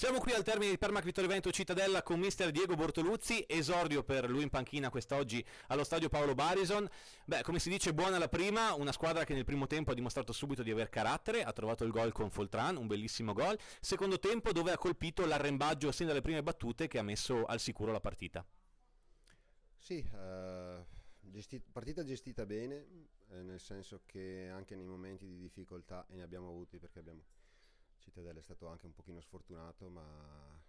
Siamo qui al termine di Permac Vittorio Veneto Cittadella con mister Diego Bortoluzzi, esordio per lui in panchina quest'oggi allo stadio Paolo Barison. Beh, come si dice, buona la prima, una squadra che nel primo tempo ha dimostrato subito di aver carattere, ha trovato il gol con Foltran, un bellissimo gol. Secondo tempo dove ha colpito l'arrembaggio sin dalle prime battute che ha messo al sicuro la partita. Sì, partita gestita bene, nel senso che anche nei momenti di difficoltà, e ne abbiamo avuti perché Cittadella è stato anche un pochino sfortunato, ma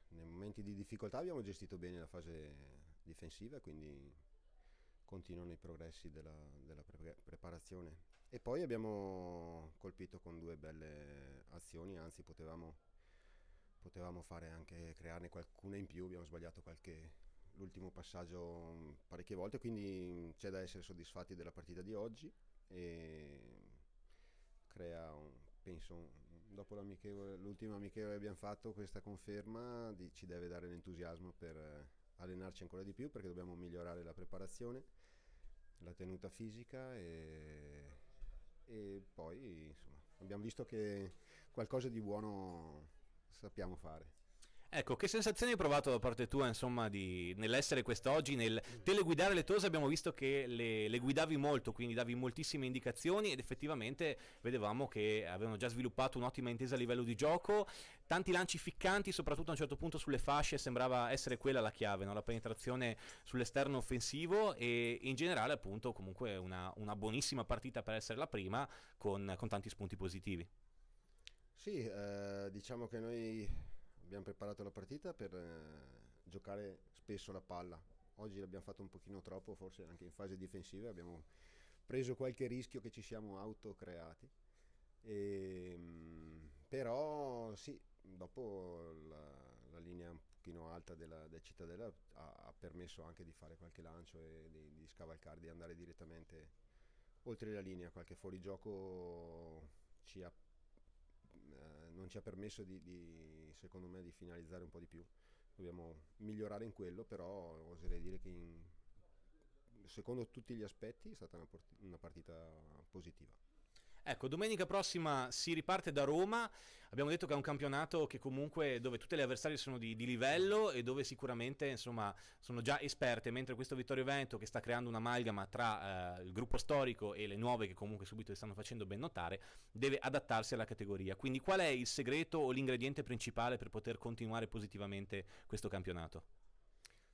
nei momenti di difficoltà abbiamo gestito bene la fase difensiva, quindi continuano i progressi della preparazione. E poi abbiamo colpito con due belle azioni, anzi potevamo fare anche crearne qualcuna in più, abbiamo sbagliato l'ultimo passaggio parecchie volte, quindi c'è da essere soddisfatti della partita di oggi e crea penso dopo l'ultima amichevole che abbiamo fatto, questa conferma ci deve dare l'entusiasmo per allenarci ancora di più, perché dobbiamo migliorare la preparazione, la tenuta fisica e poi insomma abbiamo visto che qualcosa di buono sappiamo fare. Ecco, che sensazioni hai provato da parte tua, insomma, nell'essere quest'oggi, nel teleguidare le tose? Abbiamo visto che le guidavi molto, quindi davi moltissime indicazioni ed effettivamente vedevamo che avevano già sviluppato un'ottima intesa a livello di gioco, tanti lanci ficcanti, soprattutto a un certo punto sulle fasce, sembrava essere quella la chiave, no? La penetrazione sull'esterno offensivo e in generale appunto comunque una buonissima partita per essere la prima con tanti spunti positivi. Sì, diciamo che noi abbiamo preparato la partita per giocare spesso la palla. Oggi l'abbiamo fatto un pochino troppo, forse anche in fase difensiva, abbiamo preso qualche rischio che ci siamo autocreati. Però sì, dopo la linea un pochino alta della Cittadella ha permesso anche di fare qualche lancio e di scavalcare, di andare direttamente oltre la linea. Qualche fuorigioco non ci ha permesso secondo me di finalizzare un po' di più. Dobbiamo migliorare in quello, però oserei dire che secondo tutti gli aspetti è stata una partita positiva. Ecco, domenica prossima si riparte da Roma, abbiamo detto che è un campionato che comunque dove tutte le avversarie sono di livello e dove sicuramente insomma sono già esperte, mentre questo Vittorio Veneto che sta creando un'amalgama tra il gruppo storico e le nuove che comunque subito si stanno facendo ben notare, deve adattarsi alla categoria. Quindi qual è il segreto o l'ingrediente principale per poter continuare positivamente questo campionato?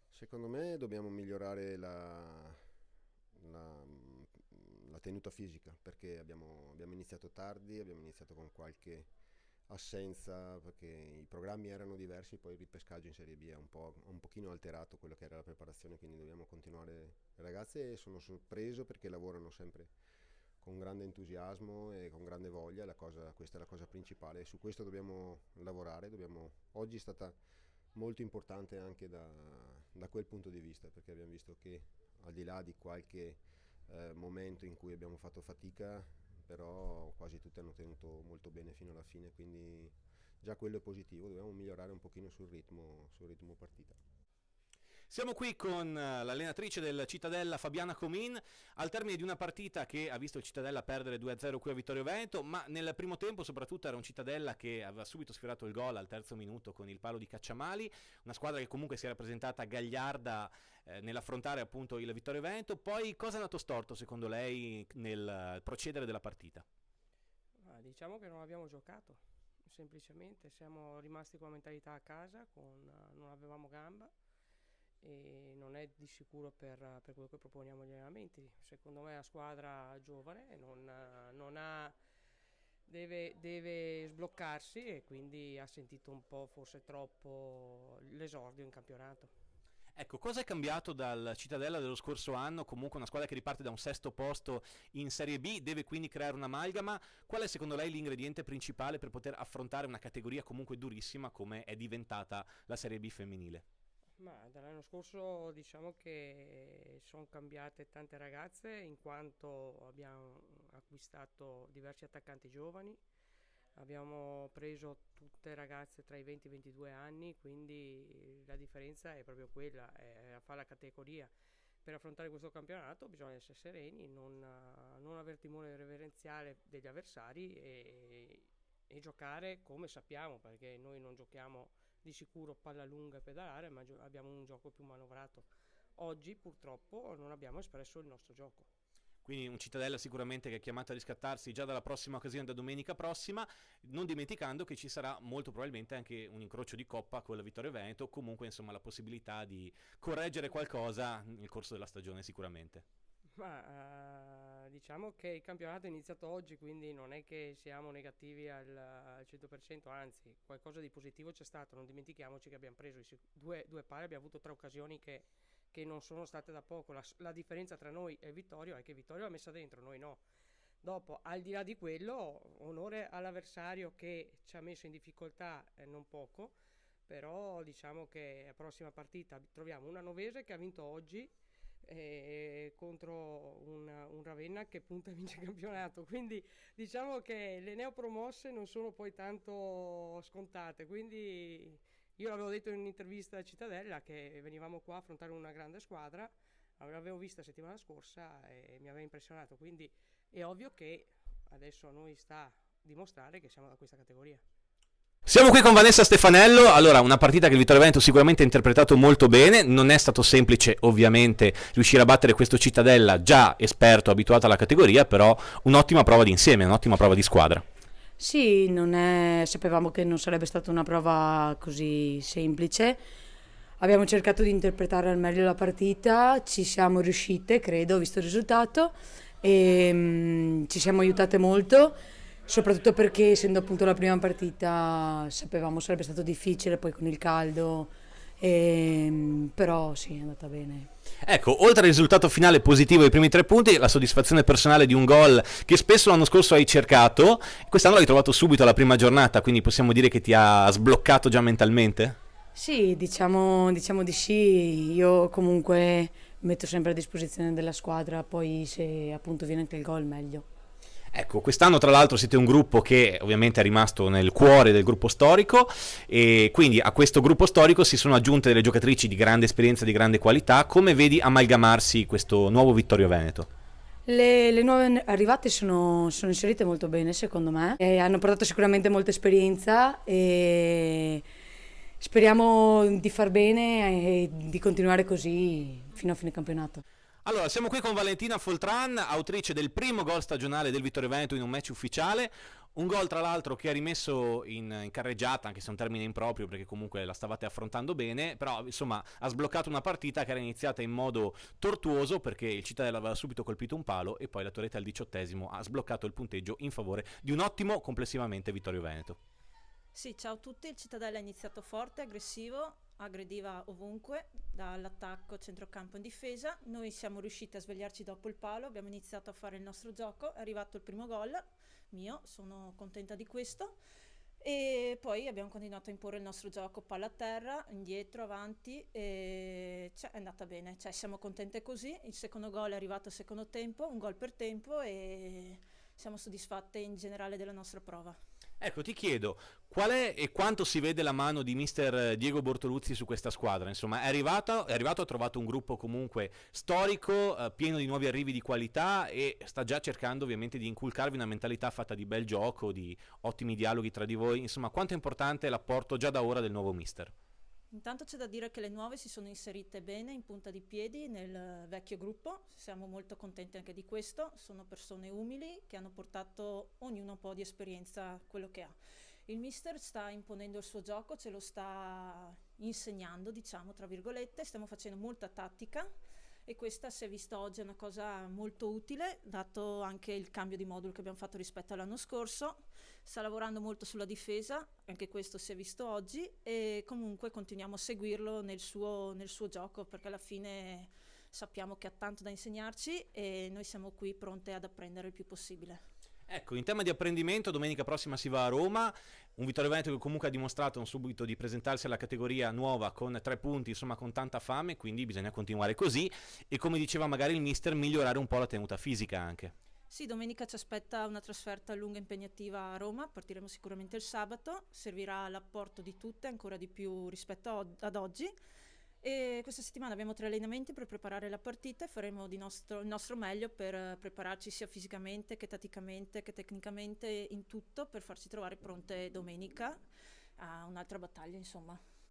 Secondo me dobbiamo migliorare la, la tenuta fisica, perché abbiamo iniziato tardi, abbiamo iniziato con qualche assenza perché i programmi erano diversi, poi il ripescaggio in Serie B ha un pochino alterato quello che era la preparazione, quindi dobbiamo continuare. Le ragazze sono sorpreso perché lavorano sempre con grande entusiasmo e con grande voglia, questa è la cosa principale, e su questo dobbiamo lavorare. Oggi è stata molto importante anche da quel punto di vista, perché abbiamo visto che al di là di qualche momento in cui abbiamo fatto fatica, però quasi tutte hanno tenuto molto bene fino alla fine, quindi già quello è positivo. Dobbiamo migliorare un pochino sul ritmo partita. Siamo qui con l'allenatrice del Cittadella Fabiana Comin al termine di una partita che ha visto il Cittadella perdere 2-0 qui a Vittorio Veneto, ma nel primo tempo soprattutto era un Cittadella che aveva subito sfiorato il gol al terzo minuto con il palo di Cacciamali, una squadra che comunque si era presentata gagliarda nell'affrontare appunto il Vittorio Veneto. Poi cosa è andato storto secondo lei nel procedere della partita? Diciamo che non abbiamo giocato, semplicemente siamo rimasti con la mentalità a casa, non avevamo gamba e non è di sicuro per quello che proponiamo agli allenamenti. Secondo me la squadra giovane deve sbloccarsi e quindi ha sentito un po', forse troppo, l'esordio in campionato. Ecco, cosa è cambiato dal Cittadella dello scorso anno? Comunque una squadra che riparte da un sesto posto in Serie B, deve quindi creare un'amalgama. Qual è secondo lei l'ingrediente principale per poter affrontare una categoria comunque durissima come è diventata la Serie B femminile? Ma dall'anno scorso diciamo che sono cambiate tante ragazze, in quanto abbiamo acquistato diversi attaccanti giovani, abbiamo preso tutte ragazze tra i 20 e i 22 anni, quindi la differenza è proprio quella, è fare la categoria. Per affrontare questo campionato bisogna essere sereni, non aver timore reverenziale degli avversari e giocare come sappiamo, perché noi non giochiamo di sicuro palla lunga e pedalare, ma abbiamo un gioco più manovrato. Oggi purtroppo non abbiamo espresso il nostro gioco. Quindi un Cittadella sicuramente che è chiamato a riscattarsi già dalla prossima occasione, da domenica prossima, non dimenticando che ci sarà molto probabilmente anche un incrocio di Coppa con la Vittorio Veneto, comunque insomma la possibilità di correggere qualcosa nel corso della stagione sicuramente. Ma diciamo che il campionato è iniziato oggi, quindi non è che siamo negativi al 100%, anzi qualcosa di positivo c'è stato. Non dimentichiamoci che abbiamo preso due pari, abbiamo avuto 3 occasioni che non sono state da poco. La differenza tra noi e Vittorio è che Vittorio l'ha messa dentro, noi no. Dopo, al di là di quello, onore all'avversario che ci ha messo in difficoltà non poco, però diciamo che la prossima partita troviamo una Novese che ha vinto oggi contro un Ravenna che punta a vincere il campionato, quindi diciamo che le neopromosse non sono poi tanto scontate, quindi io l'avevo detto in un'intervista a Cittadella che venivamo qua a affrontare una grande squadra, l'avevo vista settimana scorsa e mi aveva impressionato, quindi è ovvio che adesso a noi sta dimostrare che siamo da questa categoria. Siamo qui con Vanessa Stefanello. Allora, una partita che il Vittorio Veneto sicuramente ha interpretato molto bene. Non è stato semplice, ovviamente, riuscire a battere questo Cittadella già esperto, abituato alla categoria, però un'ottima prova di insieme, un'ottima prova di squadra. Sì, sapevamo che non sarebbe stata una prova così semplice. Abbiamo cercato di interpretare al meglio la partita, ci siamo riuscite, credo, visto il risultato, e ci siamo aiutate molto. Soprattutto perché essendo appunto la prima partita sapevamo sarebbe stato difficile poi con il caldo, però sì, è andata bene. Ecco, oltre al risultato finale positivo dei primi 3 punti, la soddisfazione personale di un gol che spesso l'anno scorso hai cercato, quest'anno l'hai trovato subito alla prima giornata, quindi possiamo dire che ti ha sbloccato già mentalmente? Sì, diciamo di sì, io comunque metto sempre a disposizione della squadra, poi se appunto viene anche il gol meglio. Ecco, quest'anno tra l'altro siete un gruppo che ovviamente è rimasto nel cuore del gruppo storico e quindi a questo gruppo storico si sono aggiunte delle giocatrici di grande esperienza, di grande qualità. Come vedi amalgamarsi questo nuovo Vittorio Veneto? Le nuove arrivate sono inserite molto bene secondo me, hanno portato sicuramente molta esperienza e speriamo di far bene e di continuare così fino a fine campionato. Allora, siamo qui con Valentina Foltran, autrice del primo gol stagionale del Vittorio Veneto in un match ufficiale. Un gol tra l'altro che ha rimesso in carreggiata, anche se è un termine improprio perché comunque la stavate affrontando bene, però insomma ha sbloccato una partita che era iniziata in modo tortuoso perché il Cittadella aveva subito colpito un palo e poi la Torretta al 18° ha sbloccato il punteggio in favore di un ottimo complessivamente Vittorio Veneto. Sì, ciao a tutti, il Cittadella è iniziato forte, aggressivo, aggrediva ovunque, dall'attacco, centrocampo in difesa. Noi siamo riusciti a svegliarci dopo il palo, abbiamo iniziato a fare il nostro gioco, è arrivato il primo gol mio, sono contenta di questo. E poi abbiamo continuato a imporre il nostro gioco, palla a terra, indietro, avanti, e è andata bene, siamo contente così. Il secondo gol è arrivato al secondo tempo, un gol per tempo e siamo soddisfatte in generale della nostra prova. Ecco, ti chiedo, qual è e quanto si vede la mano di mister Diego Bortoluzzi su questa squadra? Insomma, è arrivato, ha trovato un gruppo comunque storico, pieno di nuovi arrivi di qualità e sta già cercando ovviamente di inculcarvi una mentalità fatta di bel gioco, di ottimi dialoghi tra di voi. Insomma, quanto è importante l'apporto già da ora del nuovo mister? Intanto c'è da dire che le nuove si sono inserite bene in punta di piedi nel vecchio gruppo, siamo molto contenti anche di questo, sono persone umili che hanno portato ognuno un po' di esperienza quello che ha. Il mister sta imponendo il suo gioco, ce lo sta insegnando, diciamo tra virgolette, stiamo facendo molta tattica e questa si è vista oggi è una cosa molto utile, dato anche il cambio di modulo che abbiamo fatto rispetto all'anno scorso. Sta lavorando molto sulla difesa, anche questo si è visto oggi e comunque continuiamo a seguirlo nel suo gioco perché alla fine sappiamo che ha tanto da insegnarci e noi siamo qui pronte ad apprendere il più possibile. Ecco, in tema di apprendimento, domenica prossima si va a Roma, un Vittorio Veneto che comunque ha dimostrato subito di presentarsi alla categoria nuova con 3 punti, insomma con tanta fame, quindi bisogna continuare così e come diceva magari il mister migliorare un po' la tenuta fisica anche. Sì, domenica ci aspetta una trasferta lunga e impegnativa a Roma, partiremo sicuramente il sabato, servirà l'apporto di tutte ancora di più rispetto ad oggi e questa settimana abbiamo 3 allenamenti per preparare la partita e faremo il nostro meglio per prepararci sia fisicamente che tatticamente che tecnicamente in tutto per farci trovare pronte domenica a un'altra battaglia insomma.